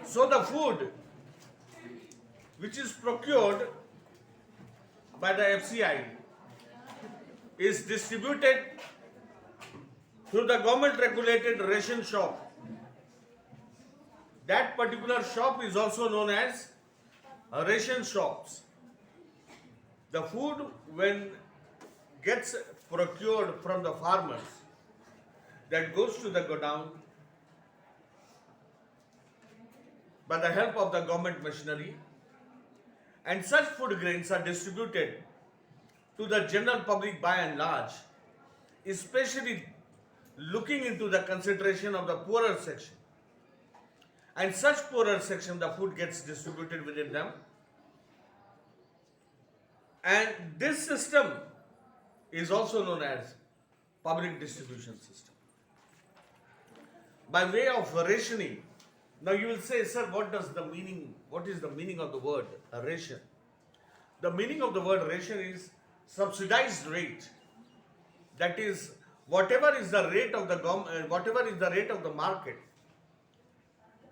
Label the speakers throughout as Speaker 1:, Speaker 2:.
Speaker 1: So the food which is procured by the FCI is distributed through the government regulated ration shop. That particular shop is also known as ration shops. The food when gets procured from the farmers, that goes to the godown by the help of the government machinery, and such food grains are distributed to the general public by and large, especially looking into the consideration of the poorer section. And such poorer section, the food gets distributed within them. And this system is also known as public distribution system. By way of rationing, now you will say, sir, what is the meaning of the word ration? The meaning of the word ration is subsidized rate. That is, whatever is the rate of the market,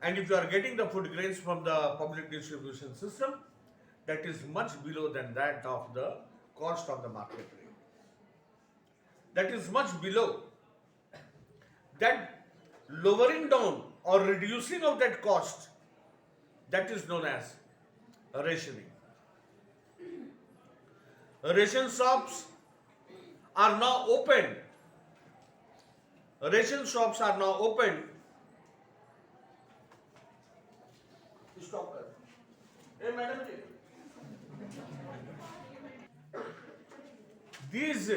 Speaker 1: and if you are getting the food grains from the public distribution system, that is much below than that of the cost of the market rate. That is much below. That lowering down or reducing of that cost, that is known as rationing. Ration shops are now open. Ration shops are now open. Stop her. Hey, madam. These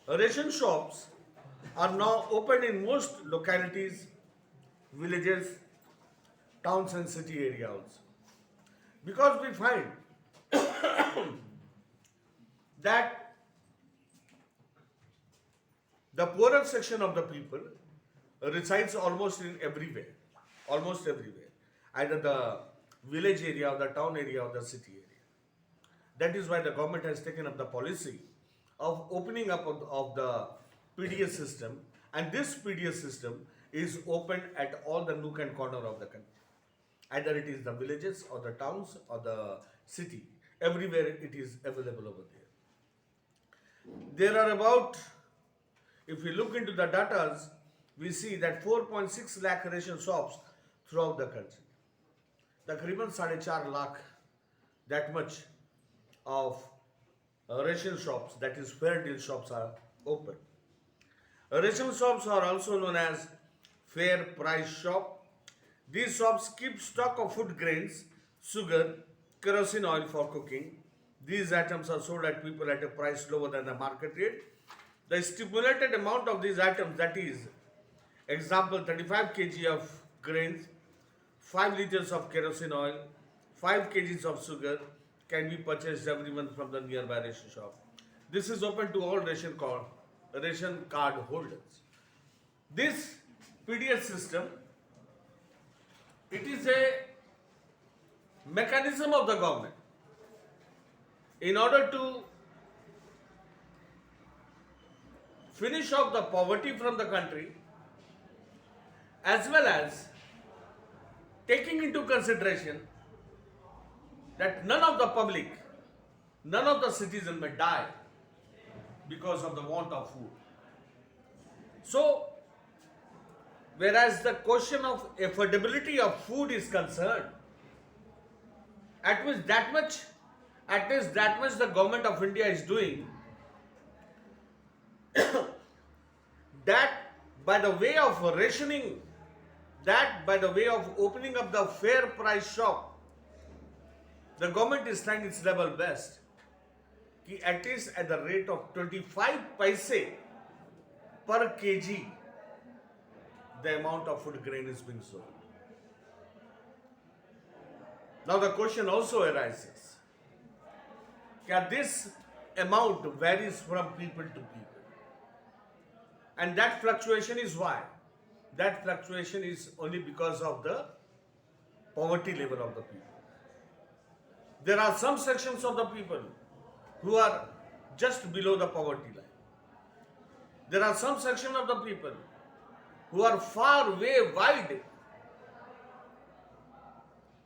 Speaker 1: ration shops are now open in most localities, villages, towns and city areas. Because we find that the poorer section of the people resides almost everywhere, either the village area or the town area or the city area. That is why the government has taken up the policy of opening up of the PDS system, and this PDS system is open at all the nook and corner of the country. Either it is the villages or the towns or the city, everywhere it is available over there. There are about, if we look into the data, we see that 4.6 lakh ration shops throughout the country. Takriban 4.5 lakh, that much of ration shops, that is fair deal shops, are open. Ration shops are also known as fair price shop. These shops keep stock of food grains, sugar, kerosene oil for cooking. These items are sold at people at a price lower than the market rate. The stipulated amount of these items, that is, example, 35 kg of grains, 5 liters of kerosene oil, 5 kgs of sugar, can be purchased every month from the nearby ration shop. This is open to all ration card holders. This PDS system, it is a mechanism of the government in order to finish off the poverty from the country, as well as taking into consideration that none of the public, none of the citizens may die because of the want of food. So, whereas the question of affordability of food is concerned, at least that much the government of India is doing, that by the way of rationing, that by the way of opening up the fair price shop, the government is trying its level best, at least at the rate of 25 paise per kg, the amount of food grain is being sold. Now the question also arises, this amount varies from people to people. And that fluctuation is why? That fluctuation is only because of the poverty level of the people. There are some sections of the people who are just below the poverty line. There are some section of the people who are far way wide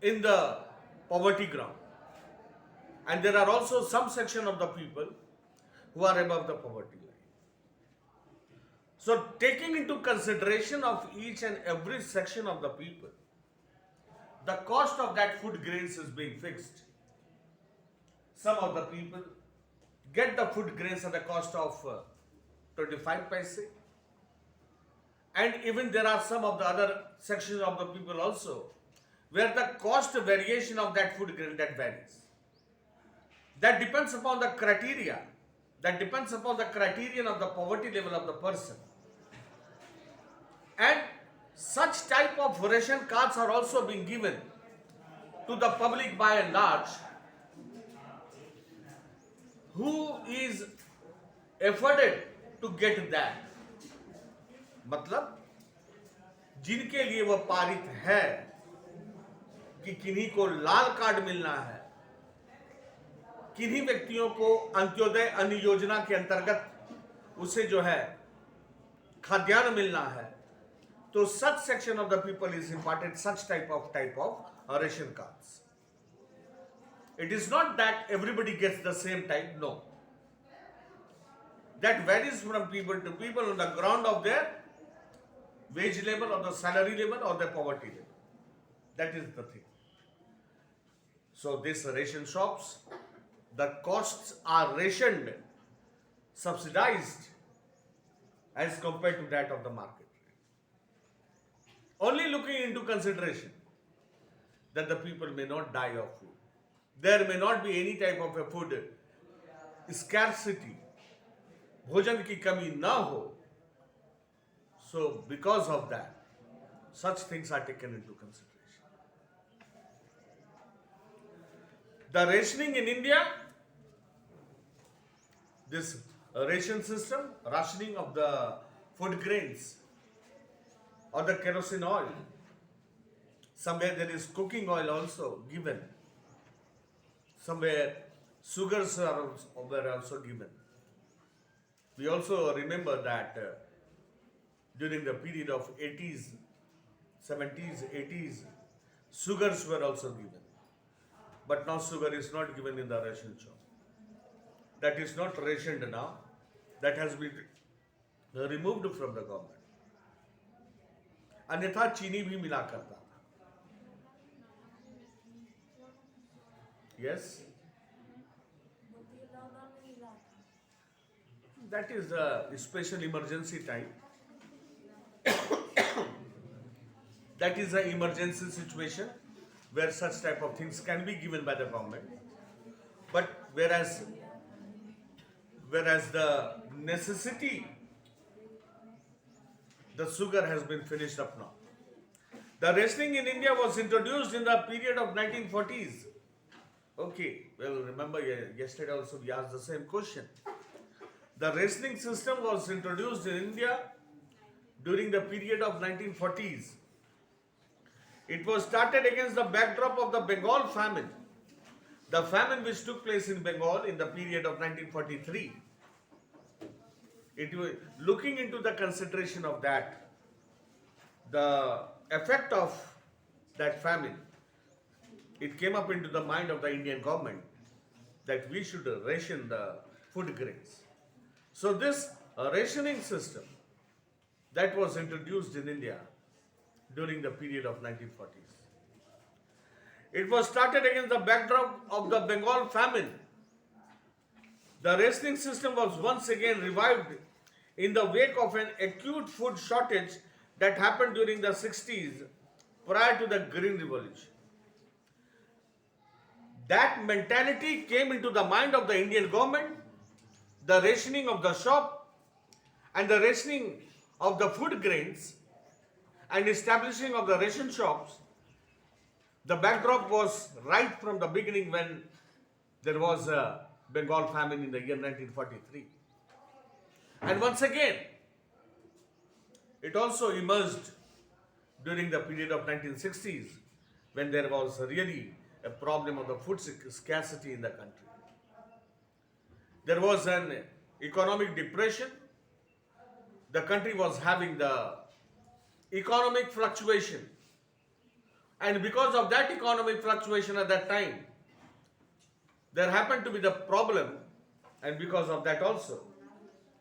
Speaker 1: in the poverty ground. And there are also some section of the people who are above the poverty line. So taking into consideration of each and every section of the people, the cost of that food grains is being fixed. Some of the people get the food grains at the cost of 25 paise. And even there are some of the other sections of the people also where the cost variation of that food grain that varies. That depends upon the criteria. That depends upon the criterion of the poverty level of the person. And such type of ration cards are also being given to the public by and large who is afforded to get that. मतलब जिनके लिए वह पारित है कि किन्हीं को लाल card मिलना है, किन्हीं व्यक्तियों को अंत्योदय अन्न योजना के अंतर्गत उसे जो है खाद्यान्न मिलना है, तो such section of the people is imparted such type of ration cards. It is not that everybody gets the same type, no. That varies from people to people on the ground of their wage level or the salary level or the poverty level. That is the thing. So these ration shops, the costs are rationed, subsidized as compared to that of the market. Only looking into consideration that the people may not die of food. There may not be any type of a food scarcity, भोजन की कमी ना हो. So because of that, such things are taken into consideration. The rationing in India, this ration system, rationing of the food grains or the kerosene oil, somewhere there is cooking oil also given, somewhere sugars were also given. We also remember that during the period of 80s, 70s, 80s, sugars were also given. But now sugar is not given in the ration shop. That is not rationed now. That has been removed from the government. अन्यथा चीनी भी मिला करता था. Yes? That is a special emergency time. That is an emergency situation where such type of things can be given by the government. But whereas the necessity, the sugar has been finished up now. The rationing in India was introduced in the period of 1940s. Okay, well, remember yesterday also we asked the same question. The rationing system was introduced in India during the period of 1940s. It was started against the backdrop of the Bengal famine. The famine which took place in Bengal in the period of 1943. It was looking into the consideration of that, the effect of that famine. It came up into the mind of the Indian government that we should ration the food grains. So this rationing system that was introduced in India during the period of 1940s. It was started against the backdrop of the Bengal famine. The rationing system was once again revived in the wake of an acute food shortage that happened during the 60s prior to the Green Revolution. That mentality came into the mind of the Indian government, the rationing of the shop and the rationing of the food grains and establishing of the ration shops. The backdrop was right from the beginning when there was a Bengal famine in the year 1943. And once again, it also emerged during the period of 1960s when there was really a problem of the food scarcity in the country. There was an economic depression. The country was having the economic fluctuation. And because of that economic fluctuation at that time, there happened to be the problem, and because of that also,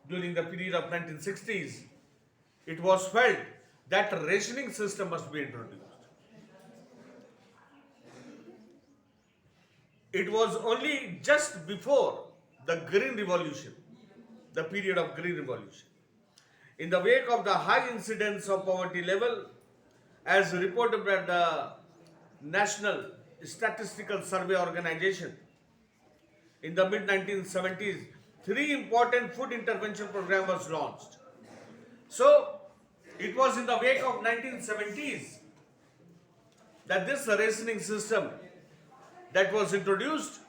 Speaker 1: during the period of 1960s, it was felt that a rationing system must be introduced. It was only just before the Green Revolution, the period of Green Revolution. In the wake of the high incidence of poverty level, as reported by the National Statistical Survey Organization, in the mid-1970s, three important food intervention programs was launched. So, it was in the wake of 1970s that this rationing system that was introduced,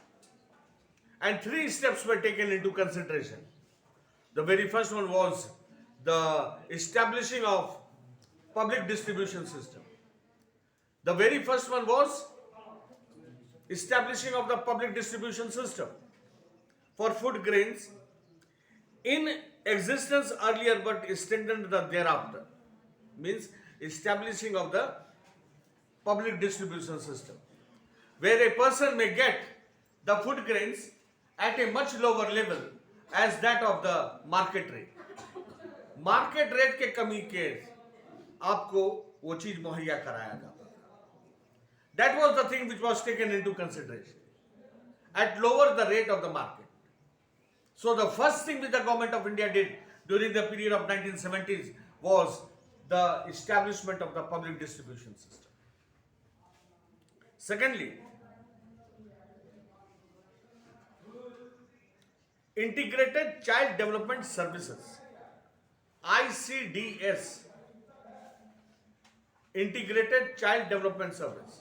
Speaker 1: and three steps were taken into consideration. The very first one was the establishing of public distribution system. The very first one was establishing of the public distribution system for food grains in existence earlier but strengthened thereafter. Means establishing of the public distribution system, where a person may get the food grains at a much lower level as that of the market rate. Market rate के कमी के आपको वो चीज मुहैया कराया जाता था. That was the thing which was taken into consideration at lower the rate of the market. So the first thing which the government of India did during the period of 1970s was the establishment of the public distribution system. Secondly, Integrated Child Development Services, ICDS, Integrated Child Development Service,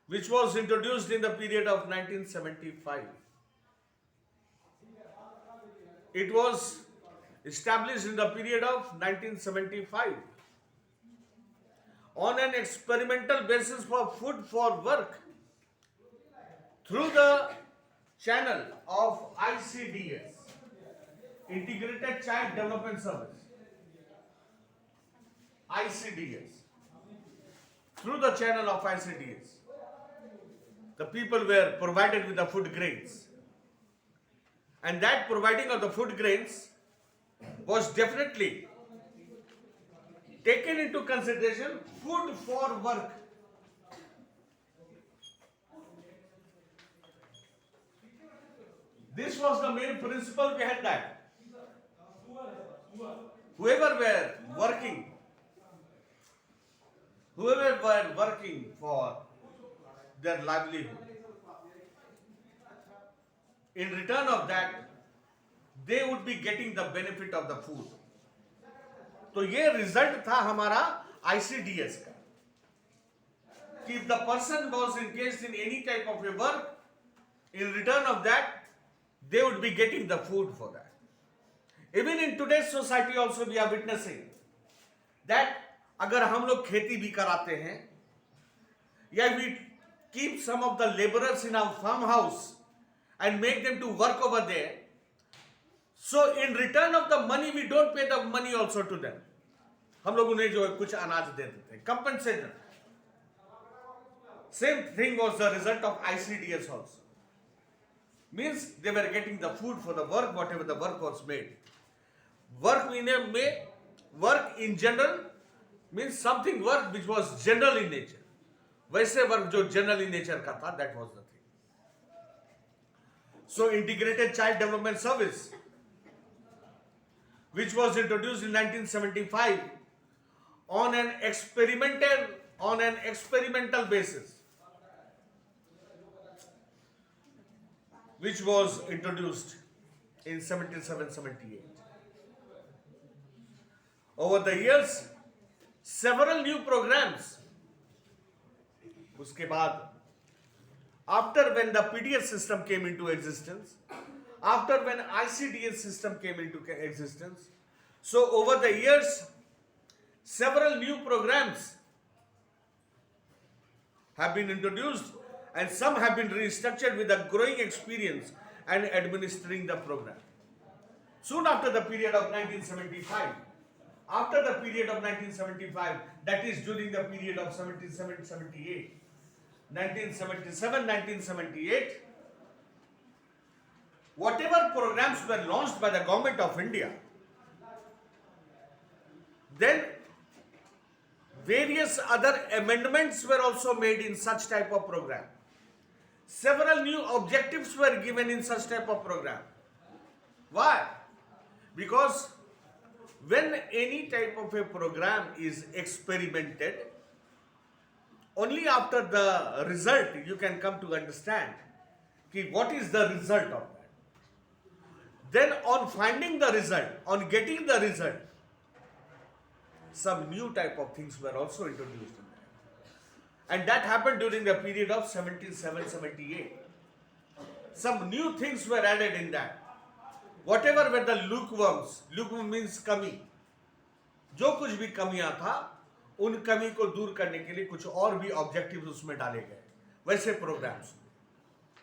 Speaker 1: which was introduced in the period of 1975. It was established in the period of 1975 on an experimental basis for food for work through the channel of ICDS, Integrated Child Development Service, ICDS. Through the channel of ICDS, the people were provided with the food grains, and that providing of the food grains was definitely taken into consideration. Food for work. This was the main principle behind that. Whoever were working for their livelihood, in return of that, they would be getting the benefit of the food. तो ये result था हमारा ICDS का, कि if the person was engaged in any type of a work, in return of that, they would be getting the food for that. Even in today's society also we are witnessing that अगर हम लोग खेती भी कराते हैं, या we keep some of the laborers in our farmhouse and make them to work over there, so in return of the money we don't pay the money also to them. हम लोग उन्हें जो है कुछ अनाज दे देते हैं, compensated. Same thing was the result of ICDS also. Means they were getting the food for the work, whatever the work was made. Work in general means something work which was general in nature. वैसे work जो general in nature का था, that was the thing. So Integrated Child Development Service, which was introduced in 1975 on an experimental basis, which was introduced in 77-78. Over the years, several new programs. उसके बाद, after when the PDS system came into existence, after when ICDS system came into existence, so over the years, several new programs have been introduced, and some have been restructured with a growing experience and administering the program. Soon after the period of 1975, after the period of 1975, that is during the period of 77-78, 1977-1978, whatever programs were launched by the government of India, then various other amendments were also made in such type of program. Several new objectives were given in such type of program. Why? Because when any type of a program is experimented, only after the result you can come to understand what is the result of that. Then on finding the result, on getting the result, some new type of things were also introduced in that. And that happened during the period of 77-78. Some new things were added in that. Whatever were the lukewarms, lukewarm means कमी, जो कुछ भी कमियां था उन कमी को दूर करने के लिए कुछ और भी ऑब्जेक्टिव्स उसमें डाले गए वैसे programmes.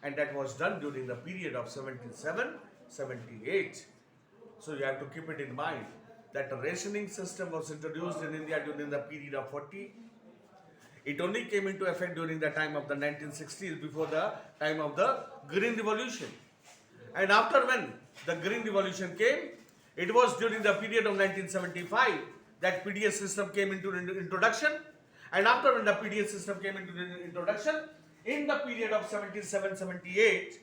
Speaker 1: And that was done during the period of 77-78. So you have to keep it in mind that a rationing system was introduced in India during the period of 40. It only came into effect during the time of the 1960s, before the time of the Green Revolution. And after when the Green Revolution came, it was during the period of 1975 that PDS system came into introduction. And after when the PDS system came into introduction, in the period of 77-78,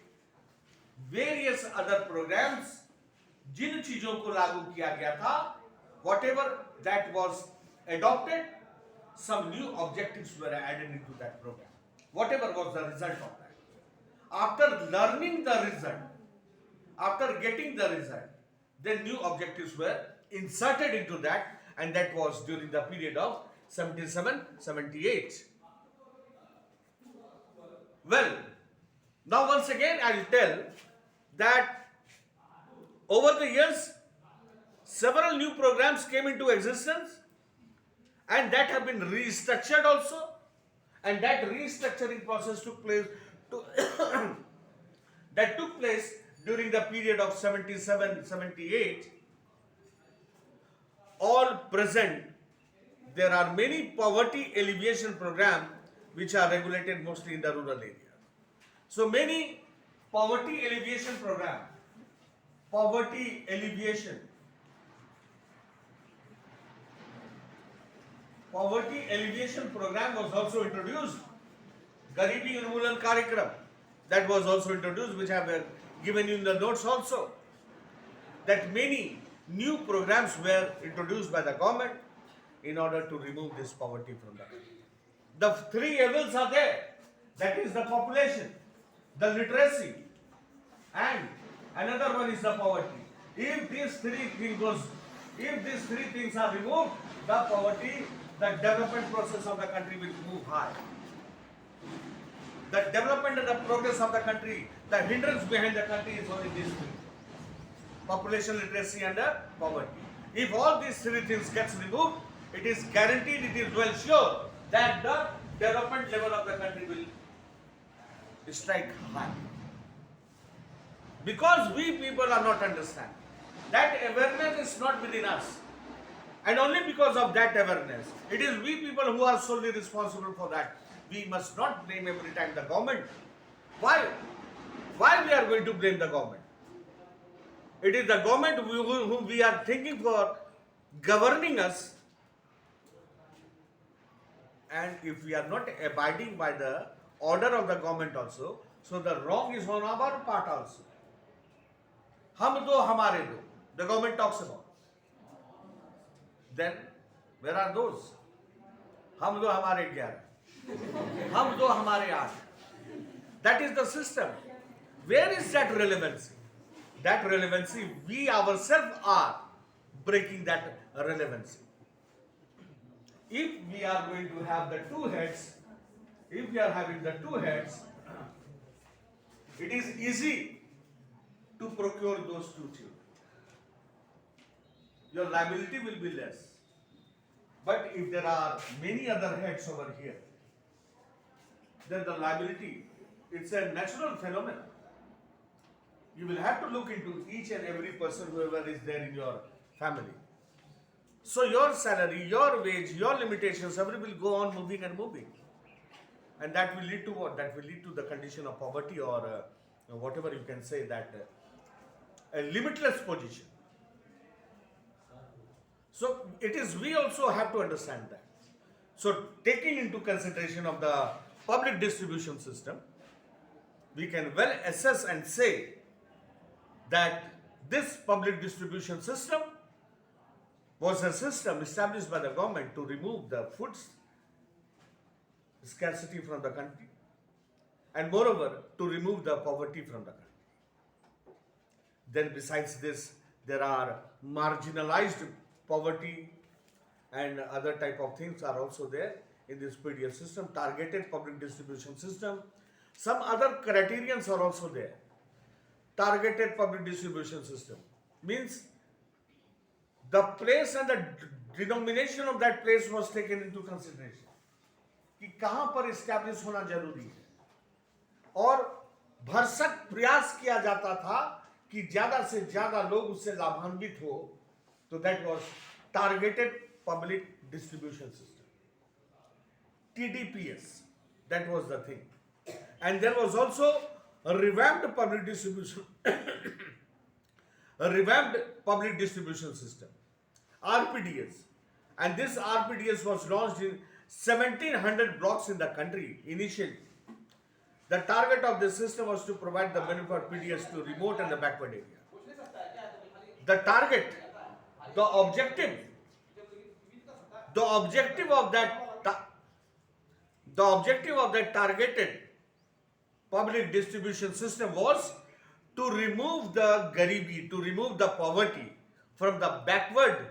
Speaker 1: various other programs, जिन चीजों को लागू किया गया था, whatever that was adopted, some new objectives were added into that program. Whatever was the result of that. After learning the result, after getting the result, then new objectives were inserted into that, and that was during the period of 77-78. Well, now once again I will tell that over the years, several new programs came into existence, and that have been restructured also, and that restructuring process took place that took place during the period of 77-78. All present, there are many poverty alleviation programs which are regulated mostly in the rural area. So many poverty alleviation programs. Poverty alleviation program was also introduced. Garibi Unmulan Karyakram, that was also introduced, which I have given you in the notes also. That many new programs were introduced by the government in order to remove this poverty from the country. The three evils are there. That is the population, the literacy, and another one is the poverty. If these three things are removed, the poverty, the development process of the country will move high. The development and the progress of the country, the hindrance behind the country is only these three: population, literacy, and poverty. If all these three things gets removed, it is guaranteed, it is well sure that the development level of the country will strike high. Because we people are not understanding. That awareness is not within us. And only because of that awareness, it is we people who are solely responsible for that. We must not blame every time the government. Why? Why we are going to blame the government? It is the government whom we are thinking for governing us. And if we are not abiding by the order of the government also, so the wrong is on our part also. Hum do, hamare do. The government talks about. Then, where are those? Hum do, hamare 11. Hum do, hamare 8. That is the system. Where is that relevancy? That relevancy, we ourselves are breaking that relevancy. If we are going to have the two heads, if we are having the two heads, it is easy to procure those two children. Your liability will be less. But if there are many other heads over here, then the liability, it's a natural phenomenon. You will have to look into each and every person, whoever is there in your family. So your salary, your wage, your limitations, everything will go on moving and moving. And that will lead to what? That will lead to the condition of poverty, or whatever you can say, that a limitless position. So it is, we also have to understand that. So taking into consideration of the public distribution system, we can well assess and say that this public distribution system was a system established by the government to remove the food scarcity from the country, and moreover to remove the poverty from the country. Then besides this, there are marginalized poverty and other type of things are also there in this PDS system, targeted public distribution system. Some other criterions are also there. Targeted public distribution system means the place and the denomination of that place was taken into consideration, कि कहां पर establish होना जरूरी है, और भरसक प्रयास किया जाता था कि ज्यादा से ज्यादा लोग उससे लाभान्वित हो. तो that was targeted public distribution system, TDPS. That was the thing. And there was also a revamped public distribution a revamped public distribution system, RPDS. And this RPDS was launched in 1700 blocks in the country initially. The target of this system was to provide the benefit of PDS to remote and the backward area. The target, the objective of that targeted public distribution system was to remove the garibi, to remove the poverty from the backward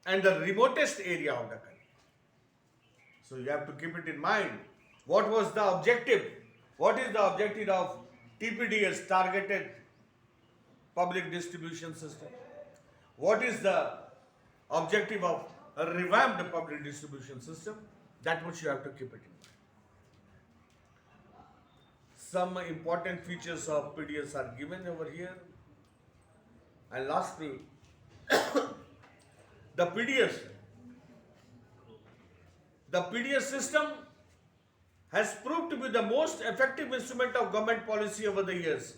Speaker 1: and the remotest area of the country. So you have to keep it in mind. What was the objective? What is the objective of TPDS, targeted public distribution system? What is the objective of a revamped public distribution system? That much you have to keep it in mind. Some important features of PDS are given over here. And lastly, the PDS system has proved to be the most effective instrument of government policy over the years,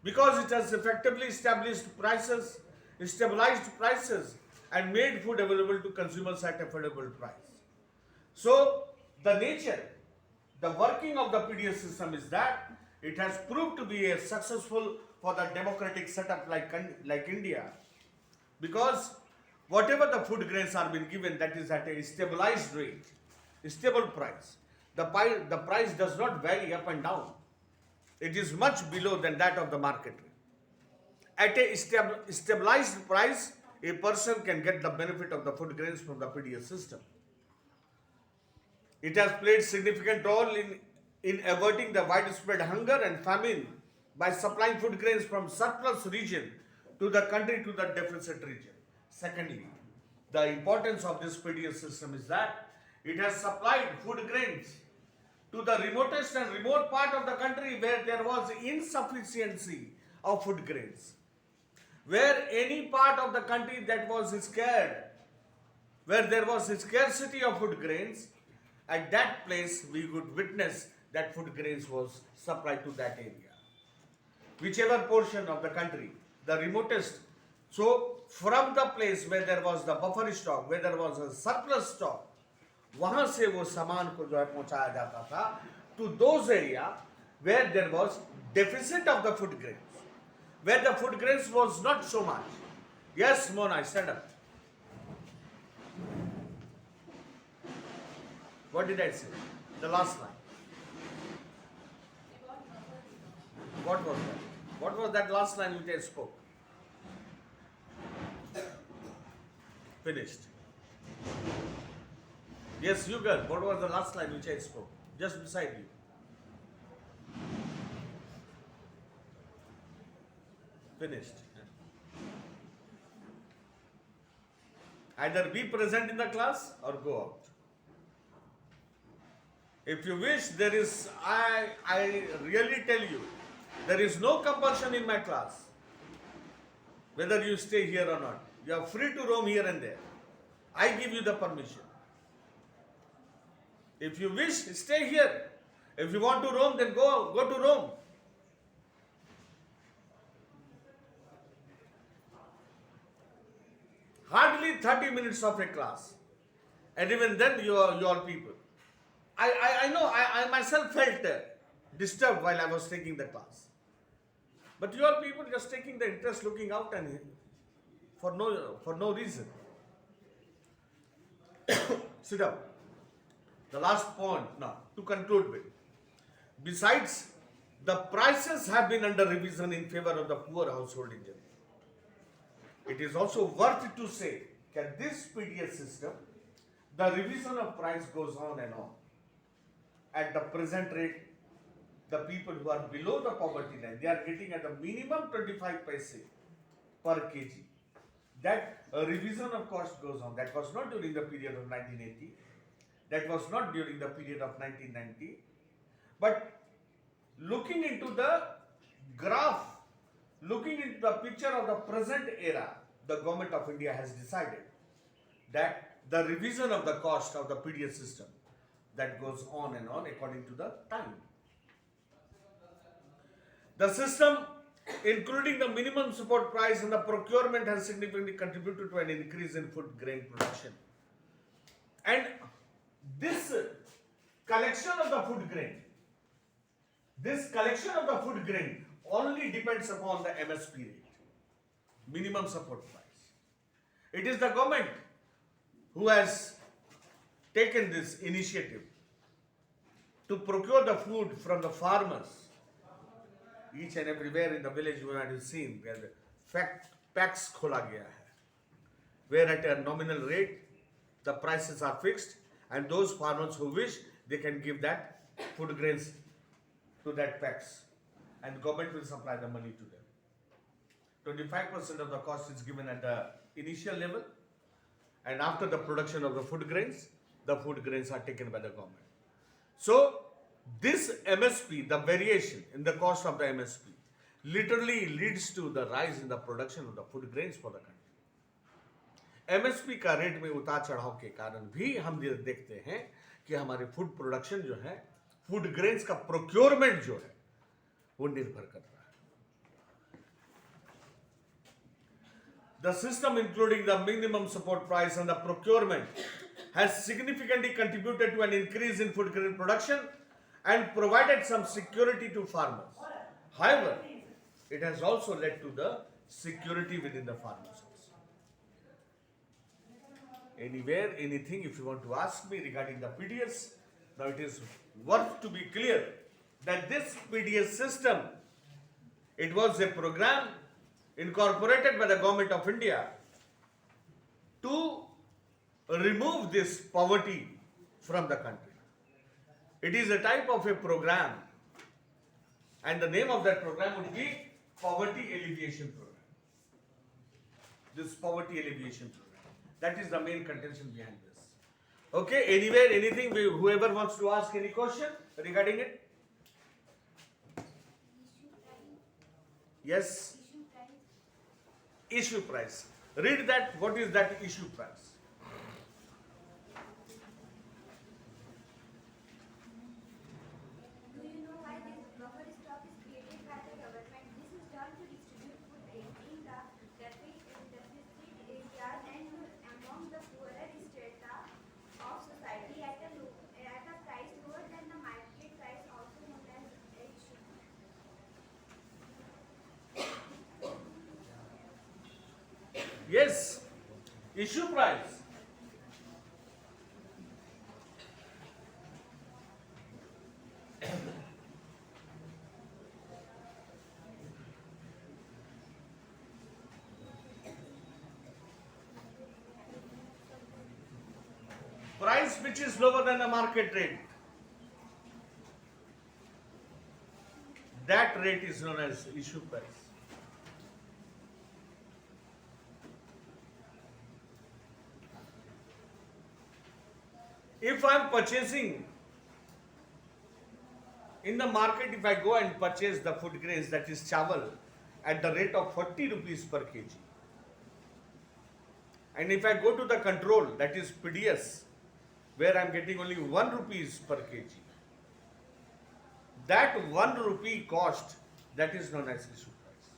Speaker 1: because it has effectively established prices, stabilized prices, and made food available to consumers at affordable price. So the nature, the working of the PDS system is that it has proved to be a successful for the democratic setup like India, because whatever the food grains are being given, that is at a stabilized rate, stable price. The price does not vary up and down. It is much below than that of the market rate. At a stabilized price, a person can get the benefit of the food grains from the PDS system. It has played significant role in averting the widespread hunger and famine by supplying food grains from surplus region to the country to the deficit region. Secondly, the importance of this PDS system is that it has supplied food grains to the remotest and remote part of the country where there was insufficiency of food grains. Where any part of the country that was scared, where there was a scarcity of food grains, at that place we could witness that food grains was supplied to that area. Whichever portion of the country, the remotest, so from the place where there was the buffer stock, where there was a surplus stock, वहां से वो सामान को जो है पहुंचाया जाता था to those area where there was deficit of the food grains, where the food grains was not so much. Yes, Mona, stand up. What did I say? The last line. What was that? What was that last line which I spoke? Finished. Yes, you girl. What was the last line which I spoke? Just beside you. Finished. Either be present in the class or go out. If you wish, there is, I really tell you, there is no compulsion in my class. Whether you stay here or not. You are free to roam here and there. I give you the permission. If you wish, stay here. If you want to roam, then go to Rome. Hardly 30 minutes of a class. And even then, you are people. I know, I myself felt disturbed while I was taking the class. But you are people just taking the interest, looking out and for no reason. Sit down. The last point now, to conclude with. Besides, the prices have been under revision in favor of the poor household in general. It is also worth to say that this PDS system, the revision of price goes on and on. At the present rate, the people who are below the poverty line, they are getting at a minimum 25 paise per kg. That revision of cost goes on. That was not during the period of 1980. That was not during the period of 1990. But looking into the graph, looking into the picture of the present era, the government of India has decided that the revision of the cost of the PDS system, that goes on and on according to the time. The system, including the minimum support price and the procurement, has significantly contributed to an increase in food grain production. And this collection of the food grain, only depends upon the MSP rate, minimum support price. It is the government who has taken this initiative to procure the food from the farmers. Each and everywhere in the village you might have seen where the packs khola gaya hai, where at a nominal rate the prices are fixed, and those farmers who wish, they can give that food grains to that packs, and government will supply the money to them. 25% of the cost is given at the initial level, and after the production of the food grains are taken by the government. So this MSP, the variation in the cost of the MSP, literally leads to the rise in the production of the food grains for the country. MSP का rate में उतार चढ़ाव के कारण भी हम ये देखते हैं कि हमारे फूड प्रोडक्शन जो है, फूड ग्रेन्स का प्रोक्योरमेंट जो है, वो निर्भर करता है. The system, including the minimum support price and the procurement, has significantly contributed to an increase in food grain production and provided some security to farmers. However, it has also led to the security within the farmers. Anywhere, anything, if you want to ask me regarding the PDS, now it is worth to be clear that this PDS system, it was a program incorporated by the government of India to remove this poverty from the country. It is a type of a program, and the name of that program would be Poverty Alleviation Program. This Poverty Alleviation Program. That is the main contention behind this. Okay, anywhere, anything, whoever wants to ask any question regarding it? Yes? Issue price. Read that. What is that issue price?
Speaker 2: Do you know why this buffer stock is created by the government? This is done to distribute food grain in the deficit areas and among the poorer strata of society at a price lower than the market price, also known as issue.
Speaker 1: Yes, issue price. Price which is lower than the market rate. That rate is known as issue price. If I am purchasing in the market, if I go and purchase the food grains, that is chawal, at the rate of 40 rupees per kg, And if I go to the control, that is PDS, where I am getting only 1 rupees per kg, that 1 rupee cost, that is known as issue price.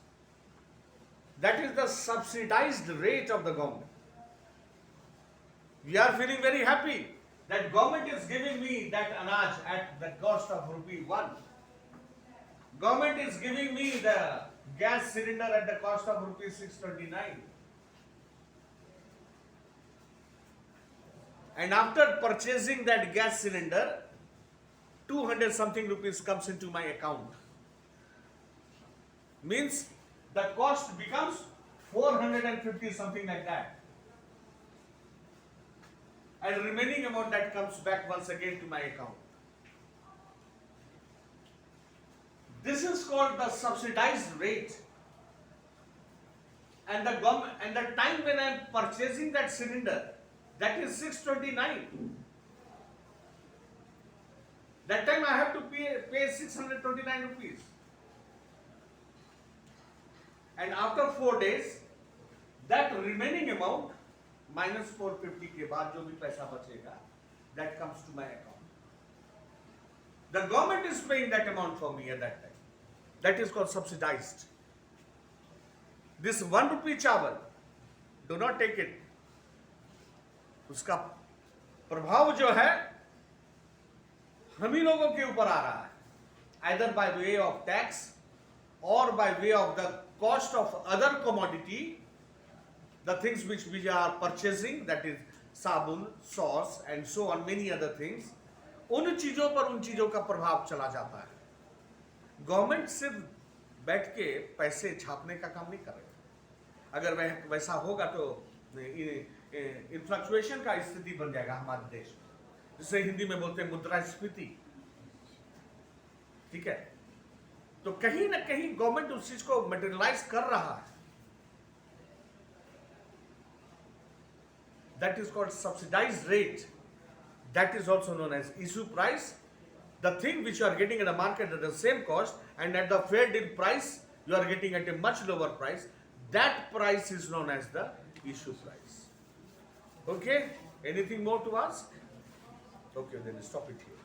Speaker 1: That is the subsidized rate of the government. We are feeling very happy that government is giving me that anaj at the cost of rupee 1. Government is giving me the gas cylinder at the cost of rupee 629. And after purchasing that gas cylinder, 200 something rupees comes into my account. Means the cost becomes 450 something like that. And remaining amount that comes back once again to my account. This is called the subsidized rate. And the government, and the time when I am purchasing that cylinder, that is 629. That time I have to pay 629 rupees. And after 4 days, that remaining amount minus 450 के बाद जो भी पैसा बचेगा, that comes to my account. The government is paying that amount for me at that time. That is called subsidized. This 1 rupee chawal, do not take it. उसका प्रभाव जो है हम ही लोगों के ऊपर आ रहा है, either by way of tax or by way of the cost of other commodity, the things which we are purchasing, that is sabun, sauce and so on, many other things, उन चीजों पर उन चीजों का प्रभाव चला जाता है. गवर्नमेंट सिर्फ बैठ के पैसे छापने का काम नहीं करेगा. अगर वह वैसा होगा तो इन्फ्लक्चुएशन का स्थिति बन जाएगा हमारे देश में, जिसे हिंदी में बोलते हैं मुद्रास्फीति. ठीक है, तो कहीं ना कहीं गवर्नमेंट उस चीज को मटेरियलाइज कर रहा है. That is called subsidized rate. That is also known as issue price. The thing which you are getting in the market at the same cost and at the fair deal price, you are getting at a much lower price. That price is known as the issue price. Okay? Anything more to ask? Okay, then stop it here.